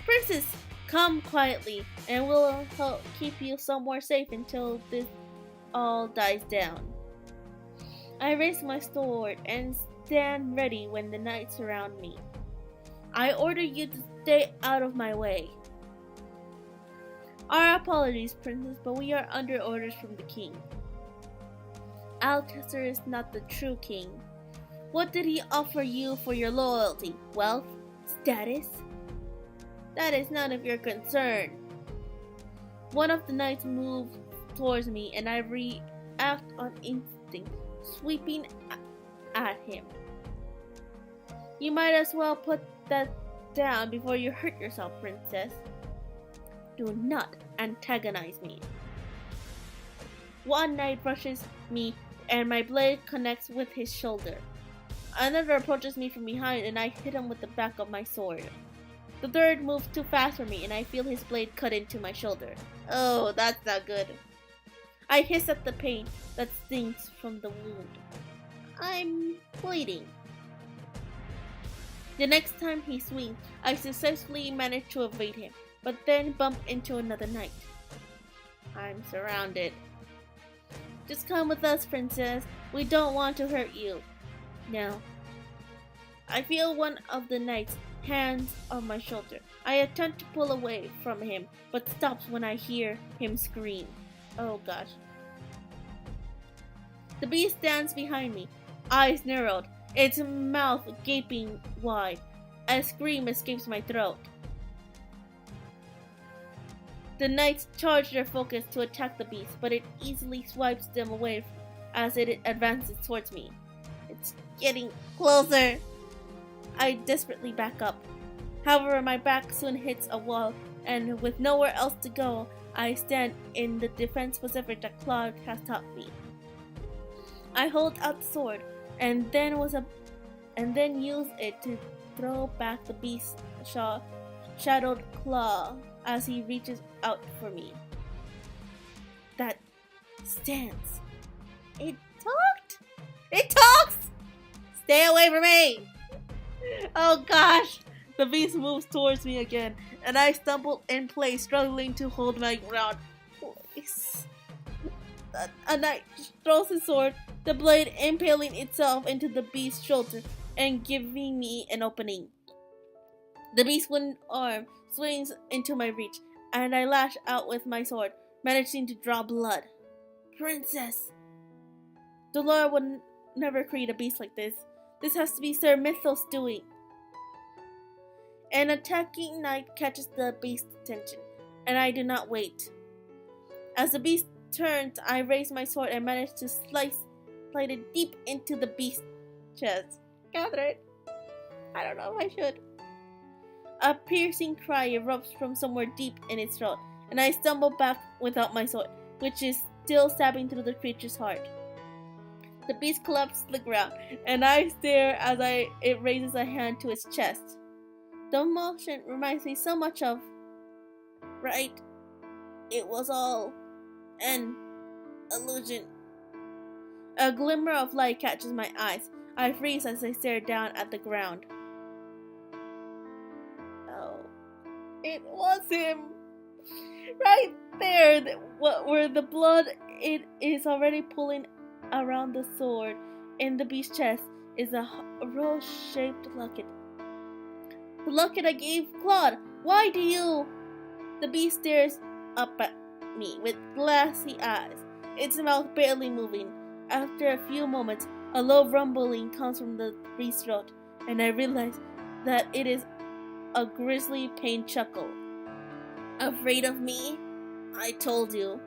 Princess, come quietly, and we'll help keep you somewhere safe until this all dies down. I raise my sword and stand ready when the knights surround me. I order you to stay out of my way. Our apologies, Princess, but we are under orders from the king. Alcester is not the true king. What did he offer you for your loyalty? Wealth? Status? That is none of your concern. One of the knights moves towards me and I react on instinct, sweeping at him. You might as well put that down before you hurt yourself, Princess. Do not antagonize me. One knight rushes me and my blade connects with his shoulder. Another approaches me from behind and I hit him with the back of my sword. The third moves too fast for me and I feel his blade cut into my shoulder. Oh, that's not good. I hiss at the pain that stings from the wound. I'm bleeding. The next time he swings, I successfully manage to evade him, but then bump into another knight. I'm surrounded. Just come with us, princess. We don't want to hurt you. No. I feel one of the knight's hands on my shoulder. I attempt to pull away from him, but stops when I hear him scream. Oh gosh. The beast stands behind me, eyes narrowed, its mouth gaping wide. A scream escapes my throat. The knights charge their focus to attack the beast, but it easily swipes them away as it advances towards me. It's getting closer. I desperately back up. However, my back soon hits a wall, and with nowhere else to go, I stand in the defense position that Claude has taught me. I hold out the sword, and then use it to throw back the beast's shadowed claw as he reaches out for me. That stance. It talked? It talks! Stay away from me! Oh gosh! The beast moves towards me again, and I stumble in place, struggling to hold my ground. Please. A knight throws his sword, the blade impaling itself into the beast's shoulder and giving me an opening. The beast's wooden arm swings into my reach, and I lash out with my sword, managing to draw blood. Princess! Dolores would never create a beast like this. This has to be Sir Mythos' doing. An attacking knight catches the beast's attention, and I do not wait. As the beast turns, I raise my sword and manage to slide it deep into the beast's chest. Catherine, I don't know if I should. A piercing cry erupts from somewhere deep in its throat, and I stumble back without my sword, which is still stabbing through the creature's heart. The beast collapses to the ground, and I stare as it raises a hand to its chest. The motion reminds me so much of... Right? It was all an illusion. A glimmer of light catches my eyes. I freeze as I stare down at the ground. Oh, it was him! Right there, where the blood it is already pulling around the sword in the beast's chest is a rose-shaped locket. The locket I gave Claude. Why do you? The beast stares up at me with glassy eyes, its mouth barely moving. After a few moments, a low rumbling comes from the beast's throat, and I realize that it is a grisly pained chuckle. Afraid of me? I told you.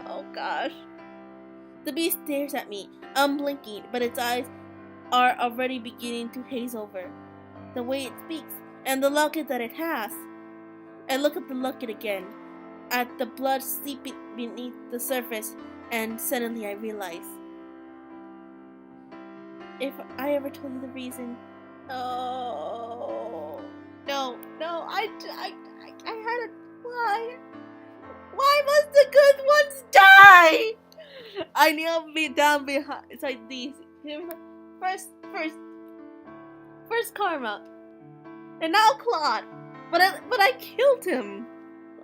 Oh gosh. The beast stares at me, unblinking, but its eyes are already beginning to haze over. The way it speaks, and the locket that it has. I look at the locket again, at the blood seeping beneath the surface, and suddenly I realize. If I ever told you the reason... Oh... No, I had a... Why? Why must the good ones die? I kneel me down beside these. First Karma, and now Claude. But I killed him.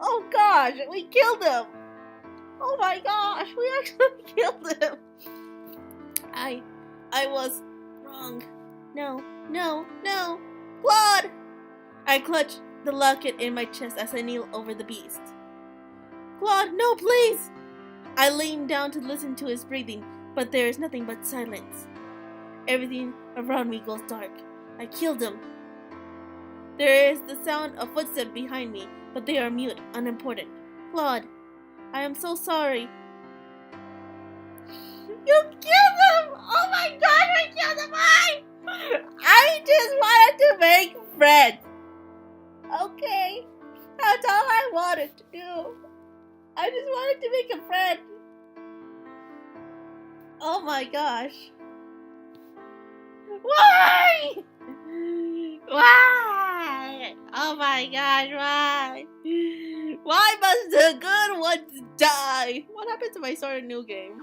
Oh gosh, we killed him. Oh my gosh, we actually killed him. I was wrong. No, Claude! I clutch the locket in my chest as I kneel over the beast. Claude, no, please! I lean down to listen to his breathing, but there is nothing but silence. Everything around me goes dark. I killed him. There is the sound of footsteps behind me, but they are mute, unimportant. Claude, I am so sorry. You killed him! Oh my god, I killed him! I just wanted to make friends. Okay, that's all I wanted to do. I just wanted to make a friend. Oh my gosh. Why? Why? Oh my gosh, why? Why must the good ones die? What happened to my Start a New Game?